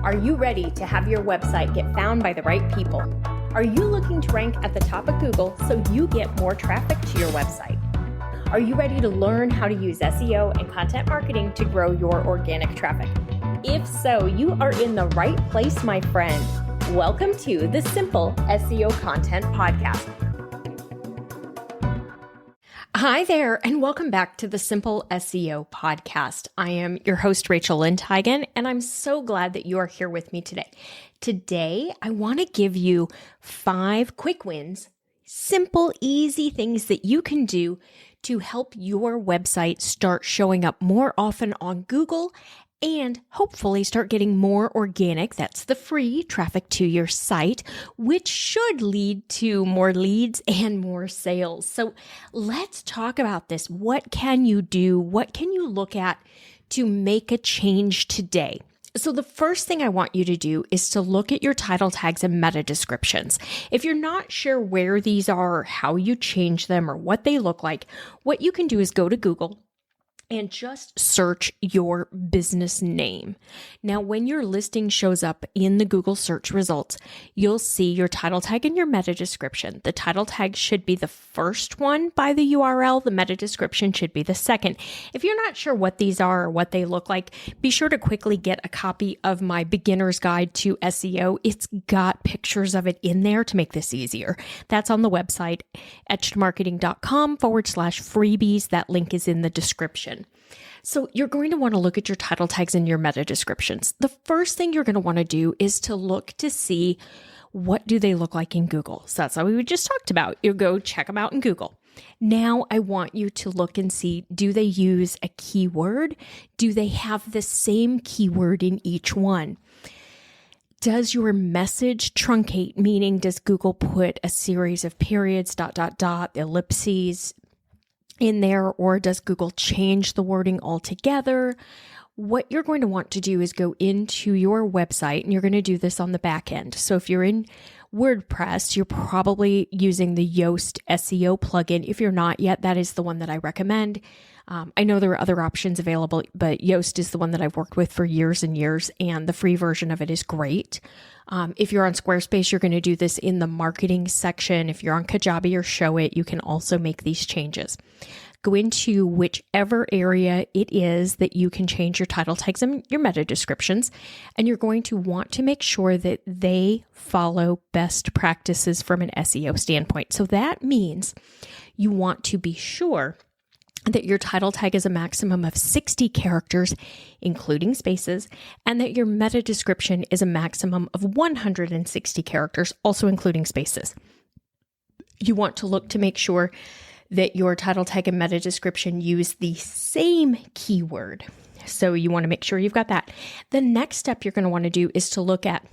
Are you ready to have your website get found by the right people? Are you looking to rank at the top of Google so you get more traffic to your website? Are you ready to learn how to use SEO and content marketing to grow your organic traffic? If so, you are in the right place, my friend. Welcome to the Simple SEO Content Podcast. Hi there, and welcome back to the Simple SEO Podcast. I am your host, Rachel Lindhagen, and I'm so glad that you are here with me today. Today, I want to give you 5 quick wins, simple, easy things that you can do to help your website start showing up more often on Google and hopefully start getting more organic, that's the free traffic to your site, which should lead to more leads and more sales. So let's talk about this. What can you do? What can you look at to make a change today? So the first thing I want you to do is to look at your title tags and meta descriptions. If you're not sure where these are, or how you change them, or what they look like, what you can do is go to Google and just search your business name. Now, when your listing shows up in the Google search results, you'll see your title tag and your meta description. The title tag should be the first one by the URL. The meta description should be the second. If you're not sure what these are or what they look like, be sure to quickly get a copy of my beginner's guide to SEO. It's got pictures of it in there to make this easier. That's on the website, etchedmarketing.com/freebies. That link is in the description. So you're going to want to look at your title tags and your meta descriptions. The first thing you're going to want to do is to look to see what do they look like in Google. So that's what we just talked about. You go check them out in Google. Now I want you to look and see, do they use a keyword? Do they have the same keyword in each one? Does your message truncate, meaning does Google put a series of periods, ... ellipses, in there, or does Google change the wording altogether? What you're going to want to do is go into your website, and you're going to do this on the back end. So if you're in WordPress, you're probably using the Yoast SEO plugin. If you're not yet, that is the one that I recommend. I know there are other options available, but Yoast is the one that I've worked with for years and years, and the free version of it is great. If you're on Squarespace, you're going to do this in the marketing section. If you're on Kajabi or Showit, you can also make these changes. Go into whichever area it is that you can change your title tags and your meta descriptions, and you're going to want to make sure that they follow best practices from an SEO standpoint. So that means you want to be sure that your title tag is a maximum of 60 characters, including spaces, and that your meta description is a maximum of 160 characters, also including spaces. You want to look to make sure that your title tag and meta description use the same keyword. So you want to make sure you've got that. The next step you're going to want to do is to look at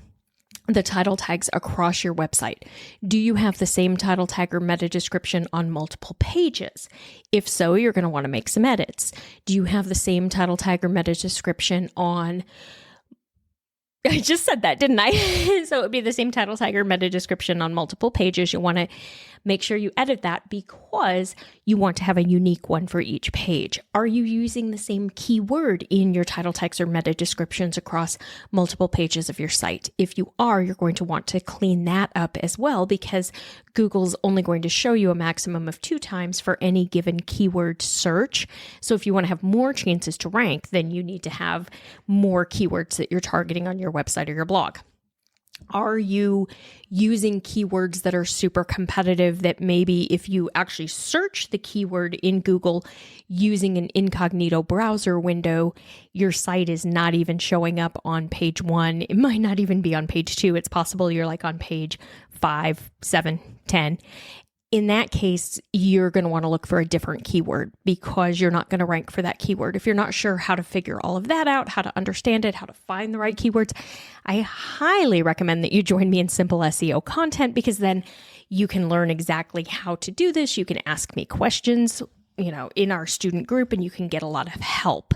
the title tags across your website. Do you have the same title tag or meta description on multiple pages? If so, you're going to want to make some edits. Do you have the same title tag or meta description on... I just said that, didn't I? So it would be the same title tag or meta description on multiple pages. You want to make sure you edit that because you want to have a unique one for each page. Are you using the same keyword in your title tags or meta descriptions across multiple pages of your site? If you are, you're going to want to clean that up as well because Google's only going to show you a maximum of 2 times for any given keyword search. So if you want to have more chances to rank, then you need to have more keywords that you're targeting on your website or your blog. Are you using keywords that are super competitive that maybe if you actually search the keyword in Google using an incognito browser window, your site is not even showing up on page 1. It might not even be on page 2. It's possible you're like on page 5, 7, 10. In that case, you're going to want to look for a different keyword because you're not going to rank for that keyword. If you're not sure how to figure all of that out, how to understand it, how to find the right keywords, I highly recommend that you join me in Simple SEO Content because then you can learn exactly how to do this. You can ask me questions, in our student group, and you can get a lot of help.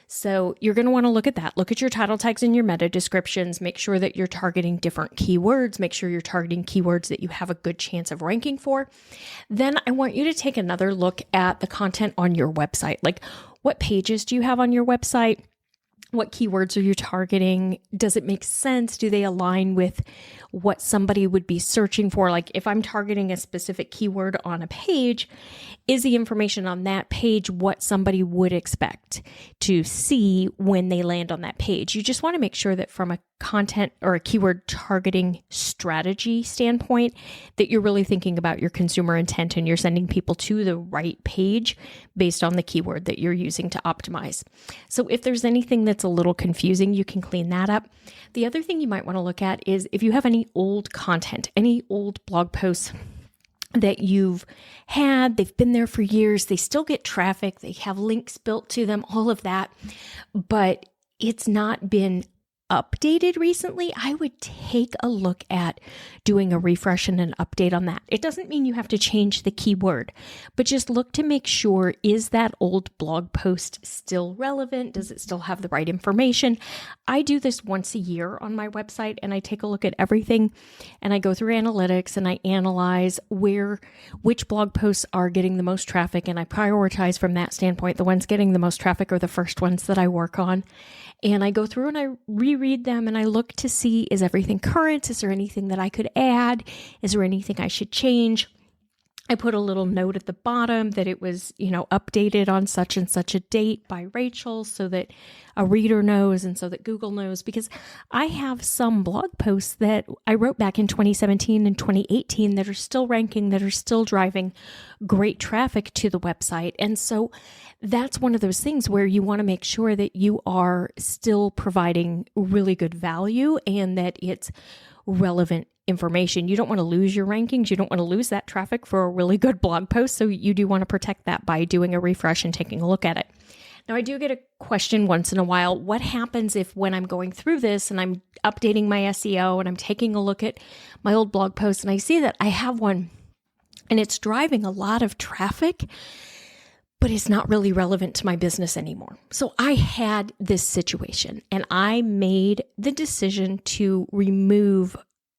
So you're going to want to look at that. Look at your title tags and your meta descriptions. Make sure that you're targeting different keywords. Make sure you're targeting keywords that you have a good chance of ranking for. Then I want you to take another look at the content on your website. Like, what pages do you have on your website? What keywords are you targeting? Does it make sense? Do they align with what somebody would be searching for? Like if I'm targeting a specific keyword on a page, is the information on that page what somebody would expect to see when they land on that page? You just want to make sure that from a content or a keyword targeting strategy standpoint, that you're really thinking about your consumer intent and you're sending people to the right page based on the keyword that you're using to optimize. So if there's anything that's a little confusing, you can clean that up. The other thing you might want to look at is if you have any old content, any old blog posts that you've had, they've been there for years, they still get traffic, they have links built to them, all of that, but it's not been updated recently, I would take a look at doing a refresh and an update on that. It doesn't mean you have to change the keyword, but just look to make sure, is that old blog post still relevant? Does it still have the right information? I do this once a year on my website and I take a look at everything and I go through analytics and I analyze which blog posts are getting the most traffic, and I prioritize from that standpoint. The ones getting the most traffic are the first ones that I work on. And I go through and I reread them and I look to see, is everything current? Is there anything that I could add? Is there anything I should change? I put a little note at the bottom that it was, updated on such and such a date by Rachel so that a reader knows and so that Google knows, because I have some blog posts that I wrote back in 2017 and 2018 that are still ranking, that are still driving great traffic to the website. And so that's one of those things where you want to make sure that you are still providing really good value and that it's relevant information. You don't want to lose your rankings. You don't want to lose that traffic for a really good blog post. So you do want to protect that by doing a refresh and taking a look at it. Now, I do get a question once in a while. What happens if when I'm going through this and I'm updating my SEO and I'm taking a look at my old blog post and I see that I have one and it's driving a lot of traffic, but it's not really relevant to my business anymore? So I had this situation and I made the decision to remove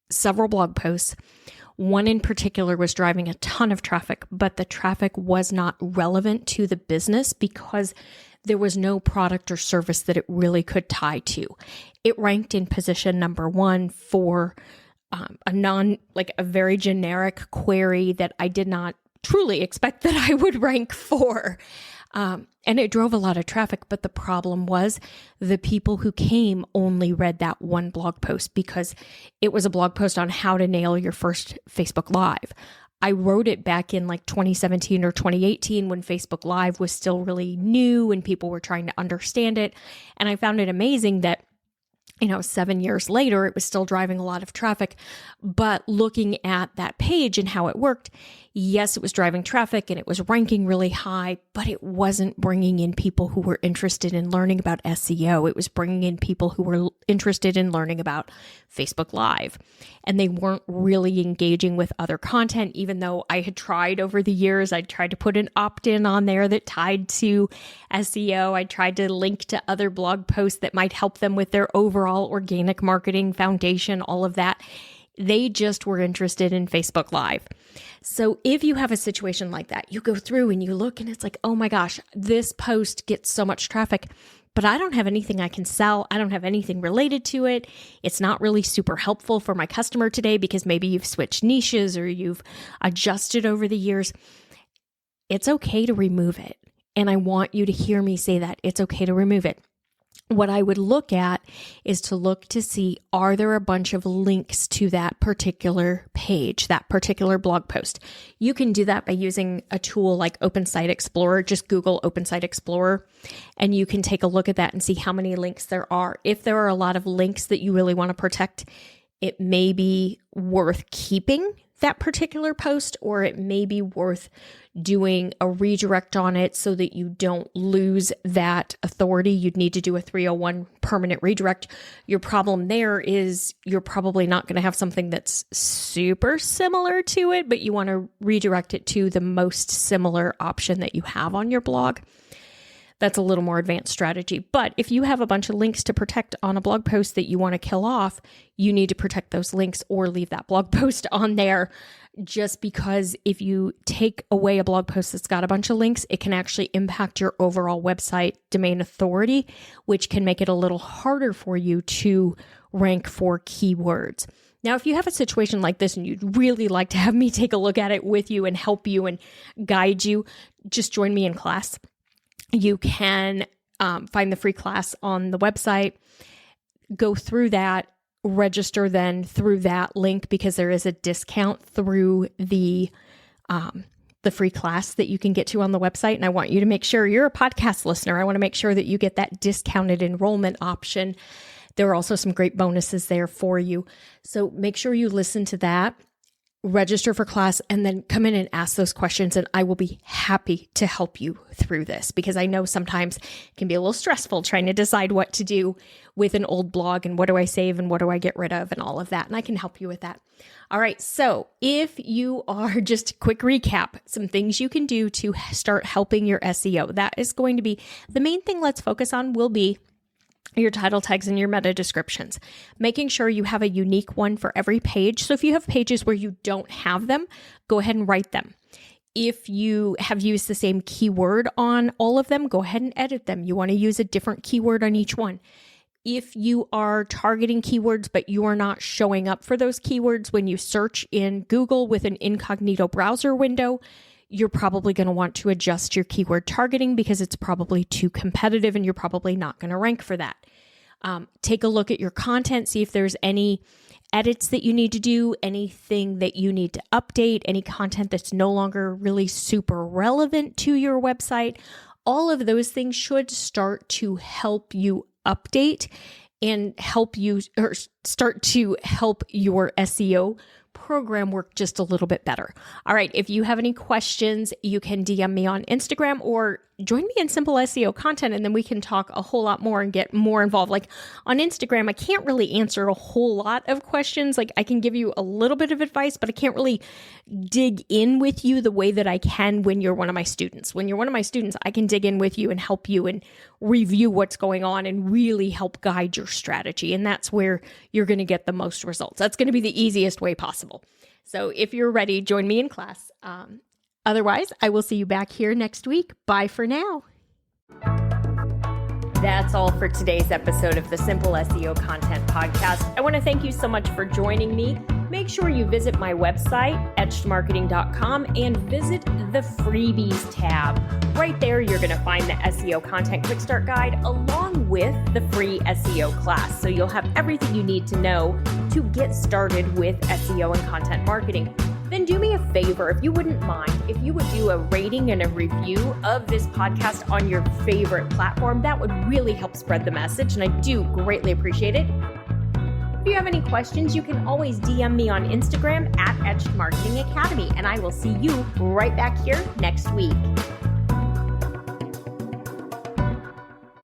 several blog posts. One in particular was driving a ton of traffic, but the traffic was not relevant to the business because there was no product or service that it really could tie to. It ranked in position number 1 for a very generic query that I did not truly expect that I would rank for. And it drove a lot of traffic, but the problem was the people who came only read that one blog post because it was a blog post on how to nail your first Facebook Live. I wrote it back in like 2017 or 2018 when Facebook Live was still really new and people were trying to understand it. And I found it amazing that 7 years later, it was still driving a lot of traffic. But looking at that page and how it worked, yes, it was driving traffic and it was ranking really high, but it wasn't bringing in people who were interested in learning about SEO. It was bringing in people who were interested in learning about Facebook Live. And they weren't really engaging with other content, even though I had tried over the years. I tried to put an opt-in on there that tied to SEO. I tried to link to other blog posts that might help them with their overall organic marketing foundation, all of that. They just were interested in Facebook Live. So if you have a situation like that, you go through and you look and it's like, oh my gosh, this post gets so much traffic, but I don't have anything I can sell. I don't have anything related to it. It's not really super helpful for my customer today because maybe you've switched niches or you've adjusted over the years. It's okay to remove it. And I want you to hear me say that it's okay to remove it. What I would look at is to look to see, are there a bunch of links to that particular page, that particular blog post? You can do that by using a tool like Open Site Explorer. Just Google Open Site Explorer, and you can take a look at that and see how many links there are. If there are a lot of links that you really want to protect, it may be worth keeping that particular post, or it may be worth doing a redirect on it so that you don't lose that authority. You'd need to do a 301 permanent redirect. Your problem there is you're probably not going to have something that's super similar to it, but you want to redirect it to the most similar option that you have on your blog. That's a little more advanced strategy. But if you have a bunch of links to protect on a blog post that you want to kill off, you need to protect those links or leave that blog post on there. Just because if you take away a blog post that's got a bunch of links, it can actually impact your overall website domain authority, which can make it a little harder for you to rank for keywords. Now, if you have a situation like this and you'd really like to have me take a look at it with you and help you and guide you, just join me in class. You can find the free class on the website, go through that, register then through that link because there is a discount through the free class that you can get to on the website. And I want you to make sure you're a podcast listener. I want to make sure that you get that discounted enrollment option. There are also some great bonuses there for you. So make sure you listen to that, register for class, and then come in and ask those questions. And I will be happy to help you through this because I know sometimes it can be a little stressful trying to decide what to do with an old blog and what do I save and what do I get rid of and all of that. And I can help you with that. All right. So if you are, just a quick recap, some things you can do to start helping your SEO. That is going to be the main thing let's focus on will be your title tags and your meta descriptions, making sure you have a unique one for every page. So if you have pages where you don't have them, go ahead and write them. If you have used the same keyword on all of them, go ahead and edit them. You want to use a different keyword on each one. If you are targeting keywords, but you are not showing up for those keywords when you search in Google with an incognito browser window, you're probably going to want to adjust your keyword targeting because it's probably too competitive and you're probably not going to rank for that. Take a look at your content, see if there's any edits that you need to do, anything that you need to update, any content that's no longer really super relevant to your website. All of those things should start to help you update and help you or start to help your SEO program work just a little bit better. All right. If you have any questions, you can DM me on Instagram or join me in Simple SEO Content, and then we can talk a whole lot more and get more involved. Like on Instagram, I can't really answer a whole lot of questions. Like I can give you a little bit of advice, but I can't really dig in with you the way that I can when you're one of my students. When you're one of my students, I can dig in with you and help you and review what's going on and really help guide your strategy. And that's where you're going to get the most results. That's going to be the easiest way possible. So if you're ready, join me in class. Otherwise, I will see you back here next week. Bye for now. That's all for today's episode of the Simple SEO Content Podcast. I want to thank you so much for joining me. Make sure you visit my website, etchedmarketing.com, and visit the freebies tab. Right there, you're going to find the SEO Content Quick Start Guide along with the free SEO class. So you'll have everything you need to know to get started with SEO and content marketing. Then do me a favor, if you wouldn't mind, if you would do a rating and a review of this podcast on your favorite platform, that would really help spread the message, and I do greatly appreciate it. If you have any questions, you can always DM me on Instagram at Etched Marketing Academy, and I will see you right back here next week.